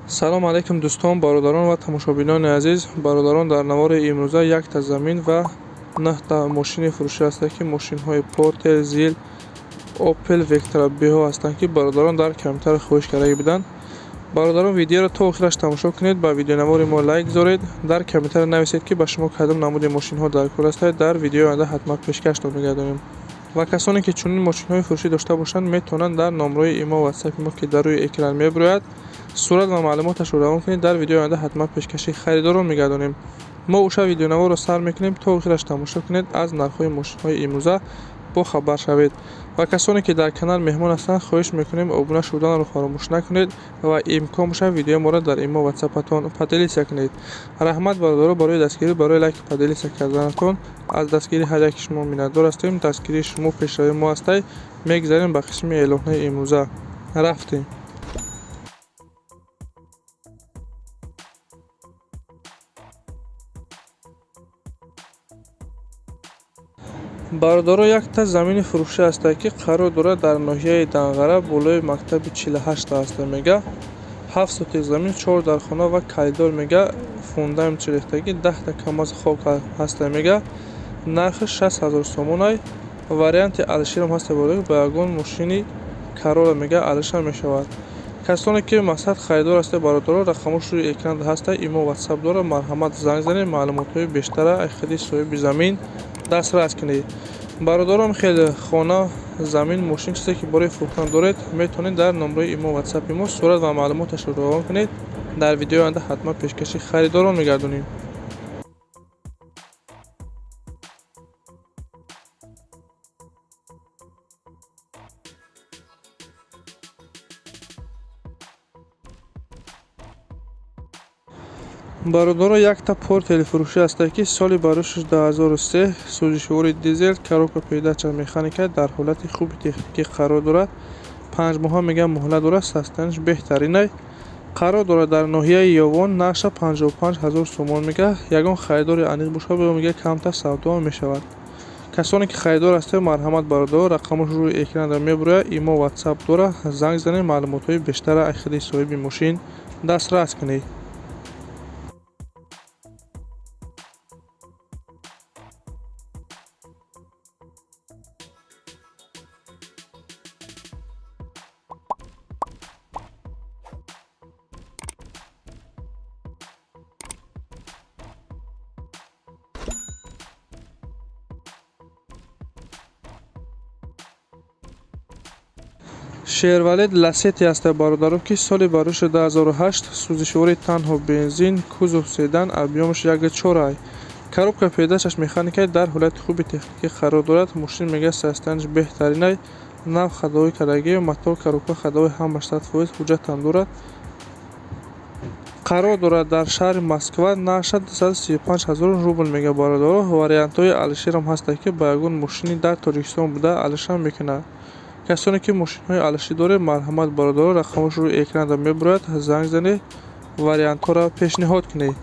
салом алайкум дӯстон, бародарон ва тамошобинони азиз. Бародарон, дар навори имрӯза якта замин ва 9та мошини фурӯшӣ ҳастанд ки мошинҳои Porter, Zil, Opel Vectra B-ҳо ҳастанд ки бародарон дар комментариё хоҳиш карда буданд. Бародарон, видеоро то охираш тамошо кунед, ба видеонавори мо лайк гузоред, дар комментариё нависед ки ба шумо кадом намуди мошинҳо дар кор ҳастанд, дар видеои оянда ҳатман пешкаштон мегардонем. Ва касоне ки чунин мошинҳои фурӯшӣ дошта бошанд, метавонанд дар номрои имо ватсапи мо ки дар рӯи экран мебурояд сурат ва маълумоташро равон кунед. Дар видеои оянда ҳатман пешкаши харидорон мегардонем. мо уша видеонаворро сар мекунем, то охираш тамошо кунед, аз нархҳои мошинҳои имрӯза бохабар шавед. ва касоне ки дар канал меҳмон ҳастанд, хоҳиш мекунем обуна шуданро фаромӯш накунед ва имкон бошад видеоморо дар имо ватсапатон поделиса кунед. раҳмат бародаро барои дастгирӣ, барои лайк поделиса карданатон. аз дастгирии ҳар яки шумо миннатдор ҳастем. дастгирии шумо пешрави мо ҳастай. мегзарем ба қисми эълонҳои имрӯза. рафтем. бародаро, якта замини фурӯшӣ ҳастад ки қарор дорад дар ноҳияи Данғара болои мактаби 48 ҳаста мега. 7 сотик замин, 4 дар хона ва калидор мега. фундаменти рехтагӣ 10та камаз хок ҳаста мега. нархи 60,000 сомонай. варианти алиширам ҳаста барои ба ягон мошини Corolla мега алиша мешавад. касоне ки мақсад харидор ҳастед, бародаро, рақамош рӯи экран ҳаста. имо ватсап дора. марҳамат занг занед, маълумотҳои бештара аз худи соҳиби замин дастрас кунед. бародарон, хеле хона, замин, мошин чизе ки барои фурӯхтан доред, метавонед дар номрои имо ватсапи мо сурат ва маълумоташро равон кунед. дар видеои оянда ҳатман пешкаши харидорон мегардонем. бародаро, якта Porter фурӯшӣ ҳастад ки соли барӯшаш 2003, сӯзишвори дизел, коробка передача механика, дар ҳолати хуби техникӣ қарор дорад. 5 моҳа мега муҳлат дорад. состояниш беҳтаринай. қарор дорад дар ноҳияи Ёвон. нарша 55,000 сомон мега. ягон харидори аниқ бошад, бо мега камтар савдо мешавад. касоне ки харидор ҳастед, марҳамат бародаро, рақамош рӯи экранда мебурояд. имо ватсап дора. занг занед, маълумотҳои бештара аз худи соҳиби мошин дастрас кунед. Chevrolet Lacetti ҳастад бародаро ки соли барӯши 2008, сӯзишвори танҳо бензин, кузов седан, объёмаш 1.4. коробка передачаш механикай, дар ҳолати хуби техникӣ қарор дорад. мошин мега состояниш беҳтаринай. нав хадовӣ кардагӣ, мотор, коробка хадовӣ ҳама 100% ҳуҷҷатам дорад. қарор дорад дар шаҳри Москва. нарша 235,000 рубл мега бародаро. вариантҳои алиширам ҳастад ки ба ягон мошини дар Тоҷикистон буда алиша мекунад. касоне ки мошинҳои алишӣ доред, марҳамат бародаро, рақамош рӯи экранда мебурояд. занг занед, вариантҳоро пешниҳод кунед.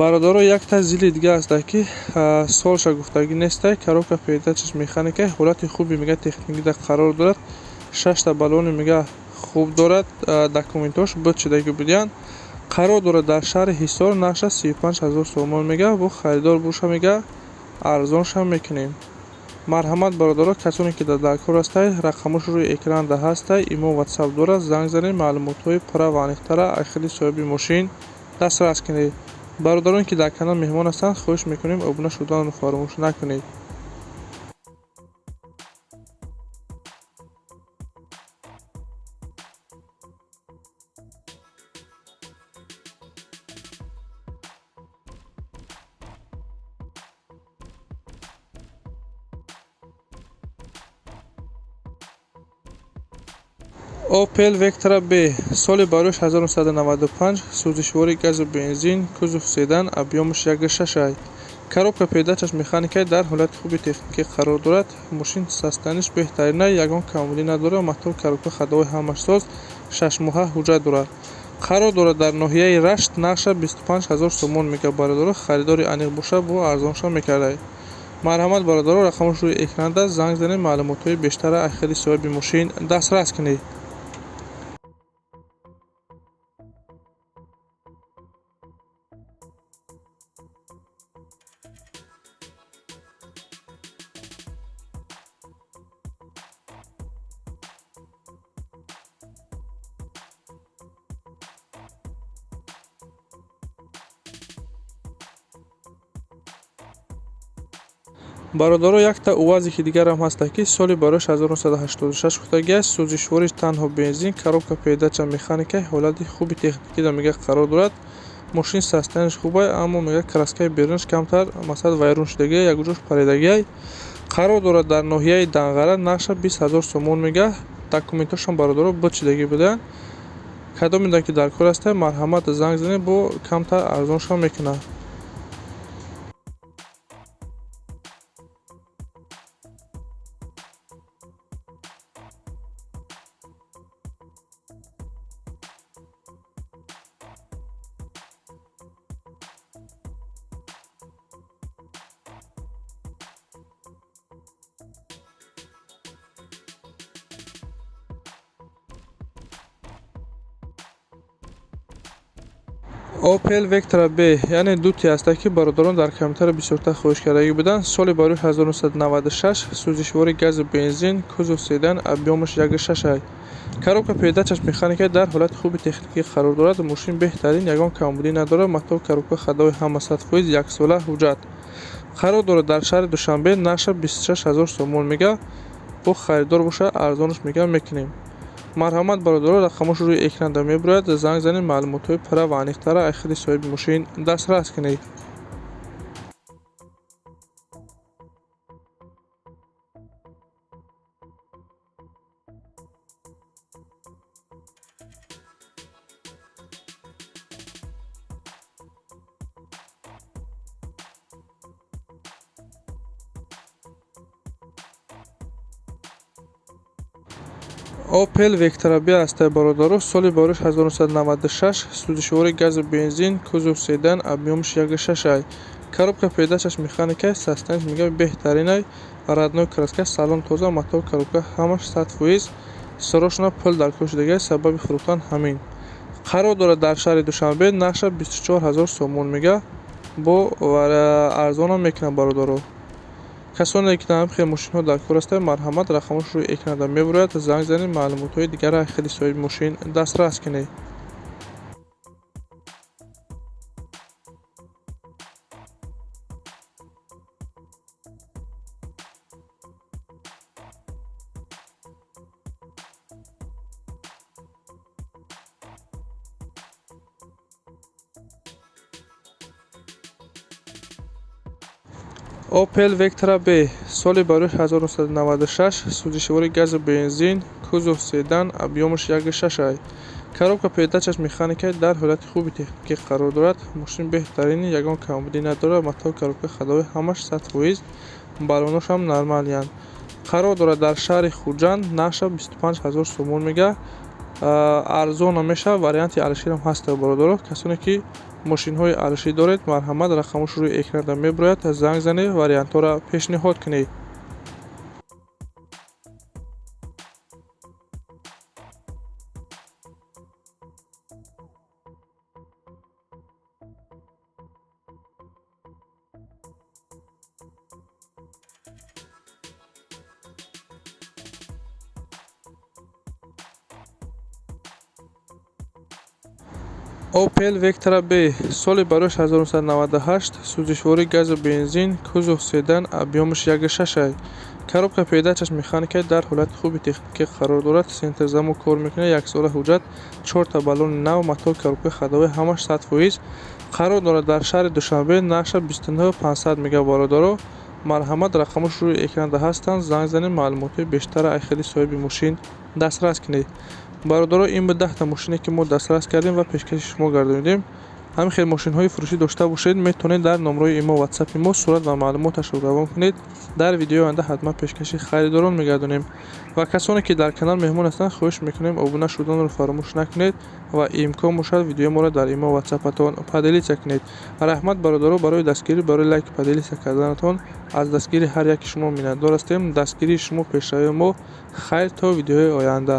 бародаро, якта зили дига ҳастад ки солша гуфтагӣ нестай. коробка передачаш механикай, ҳолати хуби мега техникида қарор дорад. 6та баллони мега хуб дорад. документош буд шудагӣ будиянд. қарор дорад дар шаҳри ҳисор. нарша 35,000 сомон мега. бо харидор боша мега арзоншам мекунем. марҳамат бародаро, касоне ки дар кор ҳастай, рақамош рӯи экранда ҳастай. имо ватсап дорад. занг занед, маълумотҳои пурра ва аниқтара аз худи соҳиби мошин дастрас кунед. бародароне ки дар канал меҳмон ҳастанд, хоҳиш мекунем обуна шуданро фаромӯш накунед. Opel Vectra B, соли барӯш 1995, сӯзишвори газу бензин, кузов седан, объёмаш 1.6. коробка передачаш механикаи дар ҳолати хуби техникӣ қарор дорад. Мошин састаниш беҳтарин аст, ягон камолӣ надорад. Матои коробка ходовои ҳамашсоз 6 моҳа ҳуҷҷат дорад. қарор дорад дар ноҳияи Рашт. нақша 25 000 сомон мега бародаро. харидори аниқ боша бо арзонша мекардай. марҳамат бародаро, рақамаш рӯи экран даст. занг занед, маълумотҳои бештара аз ходи соҳиби мошин дастрас кунед. бародаро, якта увазики дигарам ҳаста ки соли барои 1986 гуфтагӣ аст. сӯзишвориш танҳо бензин, коробка передача механика, ҳолати хуби техникӣ дар мега қарор дорад. мошин састаниш хуб аст, аммо мега краскаи берунаш камтар масад вайрон шудагӣ, якҷош паридагӣ. қарор дорад дар ноҳияи Данғара. нақша 20 000 сомон мега. документашон бародаро бичидагӣ буданд. кадом медонед ки дар кор аст. марҳамат занг занед, бо камтар арзоншон мекунад. Opel Vectra B, яъне дуте аст ки бародарон дар компютари бисёрта хоҳиш кардагӣ буданд. соли барои 1996. сӯзишвори газу бензин, кузов седан, объёмаш 1.6 аст. коробка передачаш механикаи дар ҳолати хуби техникӣ қарор дорад. мошин беҳтарин, ягон камбудӣ надорад. матои коробка ходовои ҳама 100% 1 сола ҳуҷҷат. қарор дорад дар шаҳри Душанбе. нақша 26 000 сомон мега. бо харидор боша арзонаш мега мекунем. марҳамат бародаро, рақамаш рӯи экран дар мебарояд. занг занед, маълумотҳои пурра ва аниқтара аз ходи соҳиби мошин дастрас кунед. Opel Vectra B аст бародаро. соли барои 1996. сӯзишвори газу бензин, кузов седан, объёмаш 1.6 аст. коробка передачаш механика, састаниш мега беҳтарин аст. радной краска, салон тоза. матои коробка ҳамаш 100%. сарошона пул дар кор шудагӣ, сабаби фурӯхтан ҳамин. қарор дорад дар шаҳри Душанбе. нақша 24 000 сомон мега. бо арзонам мекунад бародаро. касоне ки намехоҳанд мошинҳо дар кор астанд, марҳамат рақамаш рӯи экран дар мебарояд. занг занед, маълумотҳои дигара аз ходи соҳиби мошин дастрас кунед. Opel Vectra B, соли барои 1996. сӯзишвори газу бензин, кузов седан, объёмаш 1.6 аст. коробка передачаш механика дар ҳолати хуби техникӣ қарор дорад. мошин беҳтарин, ягон камбудӣ надорад. матои коробка ходовои ҳамаш 100%. балоношам нормалиянд. қарор дорад дар шаҳри Хуҷанд. нақша 25 000 сомон мега. арзон мешавад. варианти алиширам ҳаст бародаро. касоне ки мошинҳои алишӣ доред, марҳамат рақамаш рӯи экран дар мебарояд. занг занед, вариантҳоро пешниҳод кунед. Opel Vectra B, соли барои 1998. сӯзишвори газу бензин, кузов седан, объёмаш 1.6 аст. коробка передачаш механика дар ҳолати хуби техникӣ қарор дорад. синтезаму кор мекунад, 1 сола ҳуҷҷат. 4 та балони нав. матои коробка ходовои ҳамаш 100%. қарор дорад дар шаҳри Душанбе. нақша 29 500 мега бародаро. марҳамат рақамаш рӯи экран ҳастанд. занг занед, маълумотҳои бештара аз ходи соҳиби мошин дастрас кунед. бародаро, ин буд 10 та мошине ки мо дастрас кардем ва пешкаши шумо гардонидем. ҳамин хел мошинҳои фурӯшӣ дошта бошед, метавонед дар номраҳои имо ватсапи мо сурат ва маълумоташро равон кунед. Дар видеои оянда ҳатман пешкаши харидорон мегардонем. Ва касоне ки дар канал меҳмон ҳастанд, хоҳиш мекунем обуна шуданро фаромӯш накунед ва имкон бошад видеоморо дар имо ватсапатон поделиса кунед. Раҳмат бародаро, барои дастгирӣ барои лайк поделиса карданатон аз дастгири ҳар яки шумо миннатдор ҳастем. Дастгирии шумо пешравии мо. Хайр то видеои оянда.